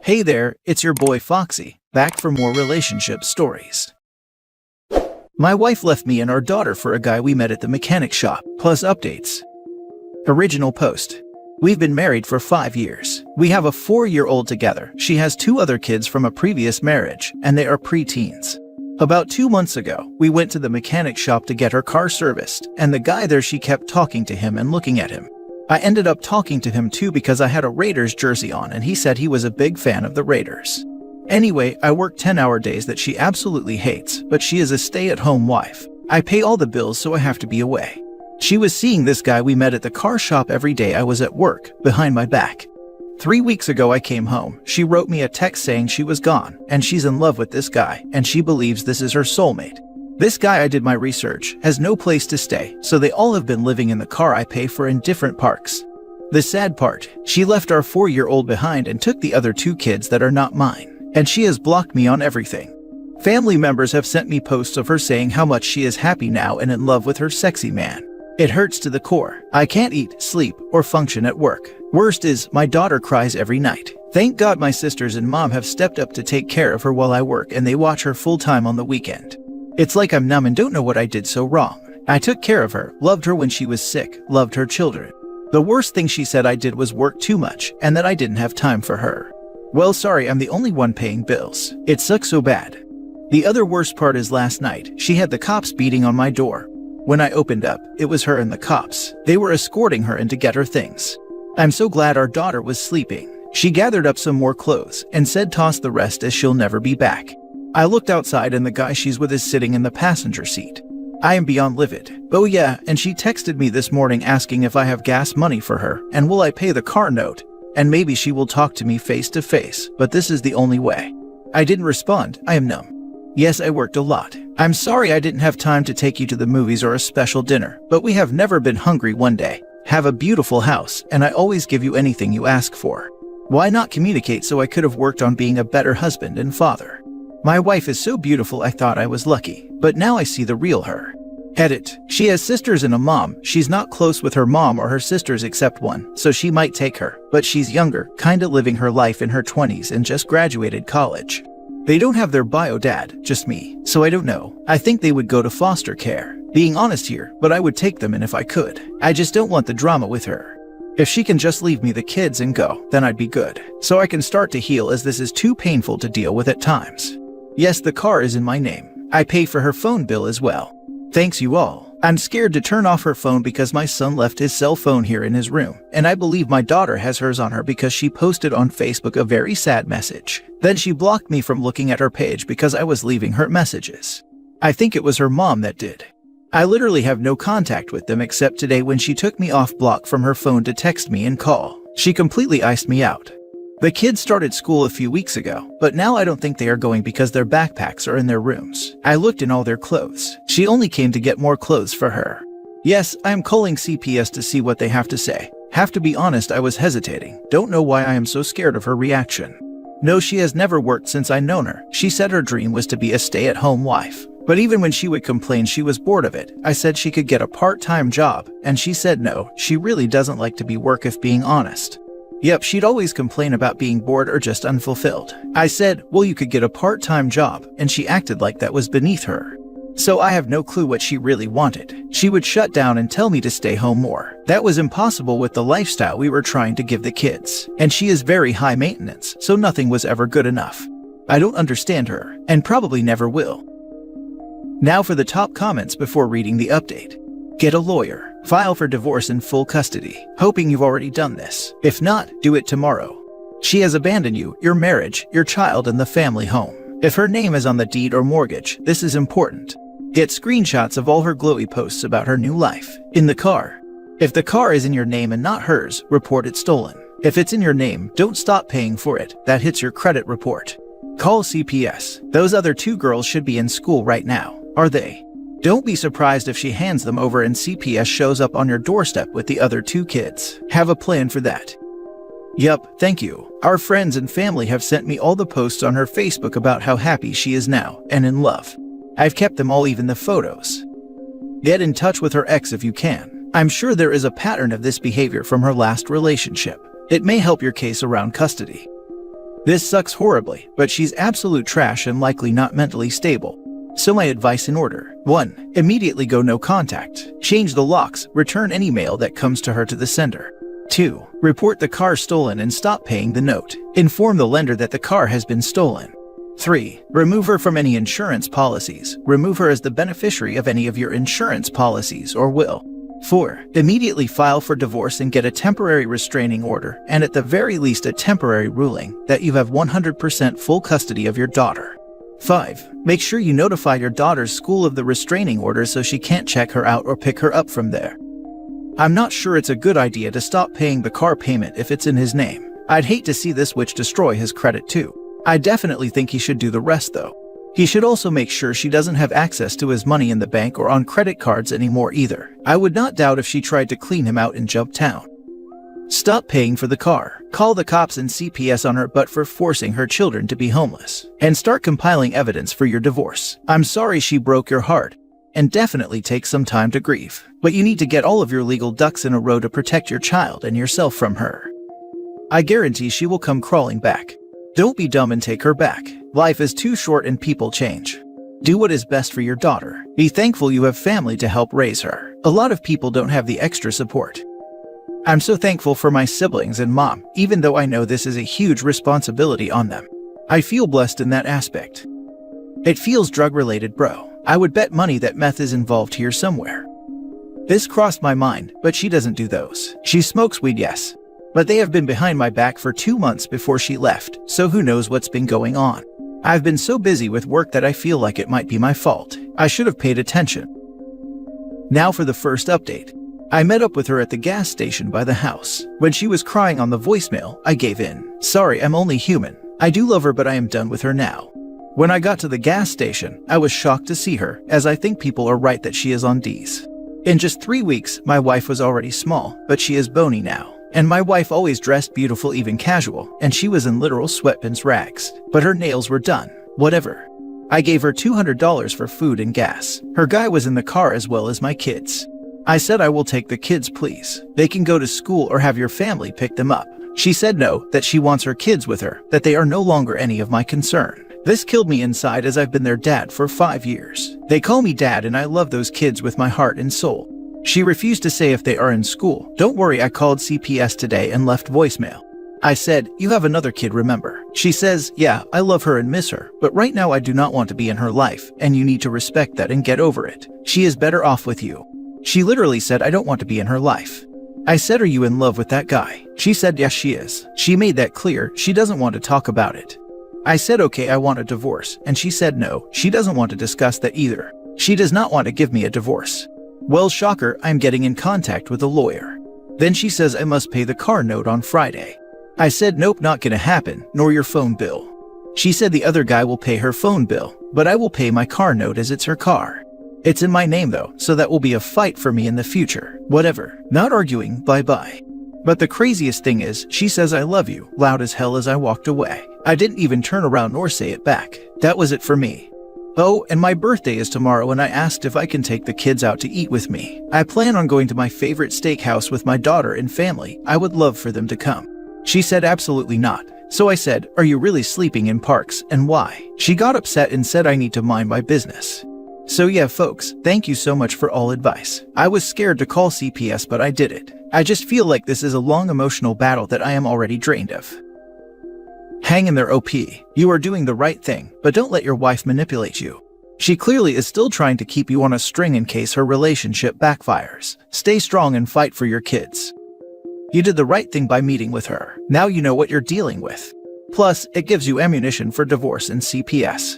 Hey there, it's your boy Foxy, back for more relationship stories. My wife left me and our daughter for a guy we met at the mechanic shop, plus updates. Original post. We've been married for 5 years. We have a 4-year-old together. She has 2 other kids from a previous marriage, and they are pre-teens. About 2 months ago, we went to the mechanic shop to get her car serviced, and the guy there, she kept talking to him and looking at him. I ended up talking to him too because I had a Raiders jersey on and he said he was a big fan of the Raiders. Anyway, I work 10-hour days that she absolutely hates, but she is a stay-at-home wife. I pay all the bills, so I have to be away. She was seeing this guy we met at the car shop every day I was at work, behind my back. 3 weeks ago I came home. She wrote me a text saying she was gone, and she's in love with this guy, and she believes this is her soulmate. This guy, I did my research, has no place to stay, so they all have been living in the car I pay for in different parks. The sad part, she left our 4-year-old behind and took the other 2 kids that are not mine, and she has blocked me on everything. Family members have sent me posts of her saying how much she is happy now and in love with her sexy man. It hurts to the core. I can't eat, sleep, or function at work. Worst is, my daughter cries every night. Thank God my sisters and mom have stepped up to take care of her while I work, and they watch her full-time on the weekend. It's like I'm numb and don't know what I did so wrong. I took care of her, loved her when she was sick, loved her children. The worst thing she said I did was work too much, and that I didn't have time for her. Well, sorry, I'm the only one paying bills. It sucks so bad. The other worst part is last night, she had the cops beating on my door. When I opened up, it was her and the cops. They were escorting her in to get her things. I'm so glad our daughter was sleeping. She gathered up some more clothes and said toss the rest as she'll never be back. I looked outside and the guy she's with is sitting in the passenger seat. I am beyond livid. Oh yeah, and she texted me this morning asking if I have gas money for her and will I pay the car note, and maybe she will talk to me face to face, but this is the only way. I didn't respond. I am numb. Yes, I worked a lot. I'm sorry I didn't have time to take you to the movies or a special dinner, but we have never been hungry one day. Have a beautiful house, and I always give you anything you ask for. Why not communicate so I could have worked on being a better husband and father? My wife is so beautiful I thought I was lucky, but now I see the real her. Edit. She has sisters and a mom. She's not close with her mom or her sisters except one, so she might take her, but she's younger, kinda living her life in her 20s and just graduated college. They don't have their bio dad, just me, so I don't know. I think they would go to foster care. Being honest here, but I would take them in if I could. I just don't want the drama with her. If she can just leave me the kids and go, then I'd be good, so I can start to heal as this is too painful to deal with at times. Yes, the car is in my name. I pay for her phone bill as well. Thanks you all. I'm scared to turn off her phone because my son left his cell phone here in his room, and I believe my daughter has hers on her because she posted on Facebook a very sad message. Then she blocked me from looking at her page because I was leaving her messages. I think it was her mom that did. I literally have no contact with them except today when she took me off block from her phone to text me and call. She completely iced me out. The kids started school a few weeks ago, but now I don't think they are going because their backpacks are in their rooms. I looked in all their clothes. She only came to get more clothes for her. Yes, I am calling CPS to see what they have to say. Have to be honest, I was hesitating. Don't know why I am so scared of her reaction. No, she has never worked since I known her. She said her dream was to be a stay-at-home wife. But even when she would complain she was bored of it, I said she could get a part-time job, and she said no, she really doesn't like to be work if being honest. Yep, she'd always complain about being bored or just unfulfilled. I said, well, you could get a part-time job, and she acted like that was beneath her. So I have no clue what she really wanted. She would shut down and tell me to stay home more. That was impossible with the lifestyle we were trying to give the kids. And she is very high maintenance, so nothing was ever good enough. I don't understand her, and probably never will. Now for the top comments before reading the update. Get a lawyer. File for divorce in full custody. Hoping you've already done this. If not, do it tomorrow. She has abandoned you, your marriage, your child, and the family home. If her name is on the deed or mortgage, this is important. Get screenshots of all her glowy posts about her new life. In the car. If the car is in your name and not hers, report it stolen. If it's in your name, don't stop paying for it. That hits your credit report. Call CPS. Those other 2 girls should be in school right now. Are they? Don't be surprised if she hands them over and CPS shows up on your doorstep with the other 2 kids. Have a plan for that. Yup, thank you. Our friends and family have sent me all the posts on her Facebook about how happy she is now and in love. I've kept them all, even the photos. Get in touch with her ex if you can. I'm sure there is a pattern of this behavior from her last relationship. It may help your case around custody. This sucks horribly, but she's absolute trash and likely not mentally stable. So my advice in order: 1. Immediately go no contact. Change the locks, return any mail that comes to her to the sender. 2. Report the car stolen and stop paying the note. Inform the lender that the car has been stolen. 3. Remove her from any insurance policies. Remove her as the beneficiary of any of your insurance policies or will. 4. Immediately file for divorce and get a temporary restraining order, and at the very least a temporary ruling that you have 100% full custody of your daughter. 5. Make sure you notify your daughter's school of the restraining order so she can't check her out or pick her up from there. I'm not sure it's a good idea to stop paying the car payment if it's in his name. I'd hate to see this witch destroy his credit too. I definitely think he should do the rest though. He should also make sure she doesn't have access to his money in the bank or on credit cards anymore either. I would not doubt if she tried to clean him out in Jumptown. Stop paying for the car. Call the cops and CPS on her butt for forcing her children to be homeless. And start compiling evidence for your divorce. I'm sorry she broke your heart. And definitely take some time to grieve. But you need to get all of your legal ducks in a row to protect your child and yourself from her. I guarantee she will come crawling back. Don't be dumb and take her back. Life is too short and people change. Do what is best for your daughter. Be thankful you have family to help raise her. A lot of people don't have the extra support. I'm so thankful for my siblings and mom, even though I know this is a huge responsibility on them. I feel blessed in that aspect. It feels drug-related, bro. I would bet money that meth is involved here somewhere. This crossed my mind, but she doesn't do those. She smokes weed, yes. But they have been behind my back for 2 months before she left, so who knows what's been going on. I've been so busy with work that I feel like it might be my fault. I should have paid attention. Now for the first update. I met up with her at the gas station by the house. When she was crying on the voicemail, I gave in. Sorry, I'm only human. I do love her, but I am done with her now. When I got to the gas station, I was shocked to see her, as I think people are right that she is on D's. In just 3 weeks, my wife was already small, but she is bony now. And my wife always dressed beautiful, even casual, and she was in literal sweatpants rags. But her nails were done. Whatever. I gave her $200 for food and gas. Her guy was in the car as well as my kids. I said I will take the kids, please. They can go to school or have your family pick them up. She said no, that she wants her kids with her, that they are no longer any of my concern. This killed me inside as I've been their dad for 5 years. They call me dad and I love those kids with my heart and soul. She refused to say if they are in school. Don't worry, I called CPS today and left voicemail. I said, you have another kid, remember? She says, yeah, I love her and miss her, but right now I do not want to be in her life, and you need to respect that and get over it. She is better off with you. She literally said, I don't want to be in her life. I said, are you in love with that guy? She said, yes, she is. She made that clear. She doesn't want to talk about it. I said, okay, I want a divorce. And she said no, she doesn't want to discuss that either. She does not want to give me a divorce. Well, shocker, I'm getting in contact with a lawyer. Then she says I must pay the car note on Friday. I said, nope, not gonna happen, nor your phone bill. She said the other guy will pay her phone bill, but I will pay my car note as it's her car. It's in my name though, so that will be a fight for me in the future. Whatever. Not arguing, bye-bye. But the craziest thing is, she says I love you, loud as hell as I walked away. I didn't even turn around nor say it back. That was it for me. Oh, and my birthday is tomorrow and I asked if I can take the kids out to eat with me. I plan on going to my favorite steakhouse with my daughter and family. I would love for them to come. She said absolutely not. So I said, are you really sleeping in parks, and why? She got upset and said I need to mind my business. So yeah, folks, thank you so much for all advice. I was scared to call CPS, but I did it. I just feel like this is a long emotional battle that I am already drained of. Hang in there, OP. You are doing the right thing, but don't let your wife manipulate you. She clearly is still trying to keep you on a string in case her relationship backfires. Stay strong and fight for your kids. You did the right thing by meeting with her. Now you know what you're dealing with. Plus, it gives you ammunition for divorce and CPS.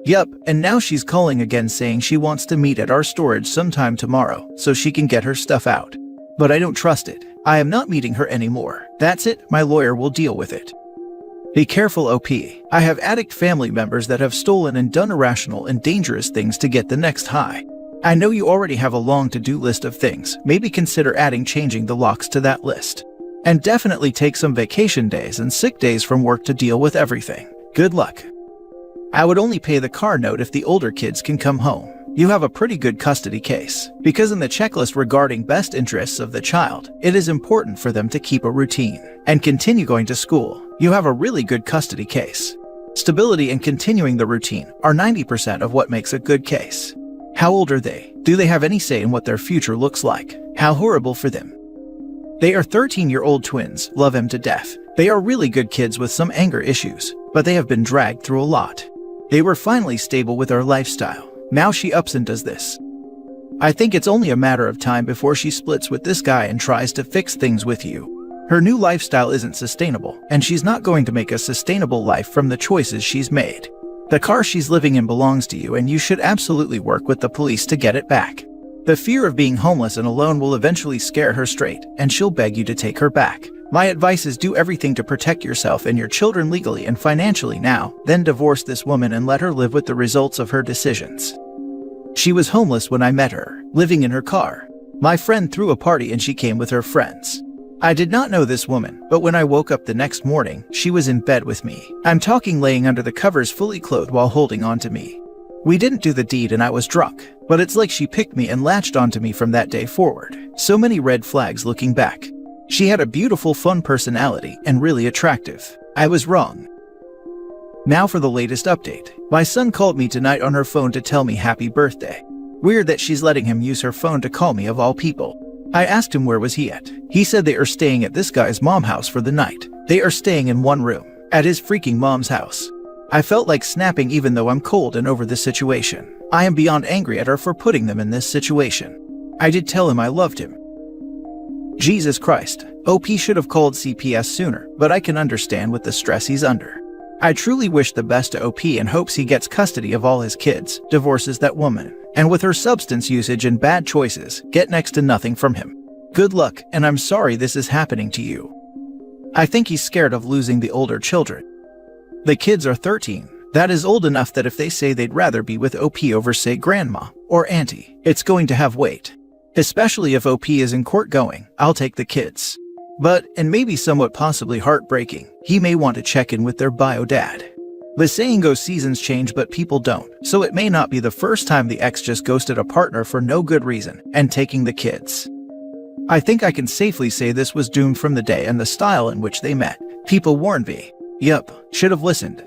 Yup, and now she's calling again saying she wants to meet at our storage sometime tomorrow so she can get her stuff out. But I don't trust it. I am not meeting her anymore. That's it, my lawyer will deal with it. Be careful, OP. I have addict family members that have stolen and done irrational and dangerous things to get the next high. I know you already have a long to-do list of things. Maybe consider changing the locks to that list. And definitely take some vacation days and sick days from work to deal with everything. Good luck. I would only pay the car note if the older kids can come home. You have a pretty good custody case, because in the checklist regarding best interests of the child, it is important for them to keep a routine and continue going to school. You have a really good custody case. Stability and continuing the routine are 90% of what makes a good case. How old are they? Do they have any say in what their future looks like? How horrible for them. They are 13-year-old twins, love him to death. They are really good kids with some anger issues, but they have been dragged through a lot. They were finally stable with our lifestyle. Now she ups and does this. I think it's only a matter of time before she splits with this guy and tries to fix things with you. Her new lifestyle isn't sustainable, and she's not going to make a sustainable life from the choices she's made. The car she's living in belongs to you, and you should absolutely work with the police to get it back. The fear of being homeless and alone will eventually scare her straight, and she'll beg you to take her back. My advice is do everything to protect yourself and your children legally and financially now, then divorce this woman and let her live with the results of her decisions. She was homeless when I met her, living in her car. My friend threw a party and she came with her friends. I did not know this woman, but when I woke up the next morning, she was in bed with me. I'm talking laying under the covers fully clothed while holding on to me. We didn't do the deed and I was drunk, but it's like she picked me and latched onto me from that day forward. So many red flags looking back. She had a beautiful, fun personality and really attractive. I was wrong. Now for the latest update. My son called me tonight on her phone to tell me happy birthday. Weird that she's letting him use her phone to call me of all people. I asked him where was he at. He said they are staying at this guy's mom's house for the night. They are staying in one room, at his freaking mom's house. I felt like snapping even though I'm cold and over the situation. I am beyond angry at her for putting them in this situation. I did tell him I loved him. Jesus Christ, OP should have called CPS sooner, but I can understand with the stress he's under. I truly wish the best to OP and hopes he gets custody of all his kids, divorces that woman, and with her substance usage and bad choices, get next to nothing from him. Good luck, and I'm sorry this is happening to you. I think he's scared of losing the older children. The kids are 13. That is old enough that if they say they'd rather be with OP over, say, grandma or auntie, it's going to have weight. Especially if OP is in court going, I'll take the kids. But, and maybe somewhat possibly heartbreaking, he may want to check in with their bio dad. The saying goes seasons change but people don't, so it may not be the first time the ex just ghosted a partner for no good reason, and taking the kids. I think I can safely say this was doomed from the day and the style in which they met. People warned me. Yup, should have listened.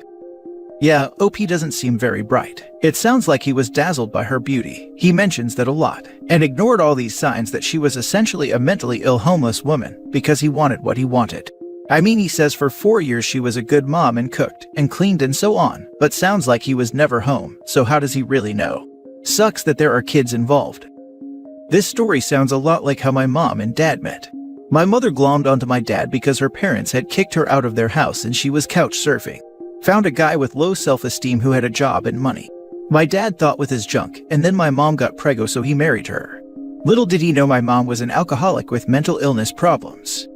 Yeah, OP doesn't seem very bright. It sounds like he was dazzled by her beauty. He mentions that a lot, and ignored all these signs that she was essentially a mentally ill homeless woman because he wanted what he wanted. I mean, he says for 4 years she was a good mom and cooked and cleaned and so on, but sounds like he was never home, so how does he really know? Sucks that there are kids involved. This story sounds a lot like how my mom and dad met. My mother glommed onto my dad because her parents had kicked her out of their house and she was couch surfing. Found a guy with low self-esteem who had a job and money. My dad thought with his junk, and then my mom got preggo so he married her. Little did he know my mom was an alcoholic with mental illness problems.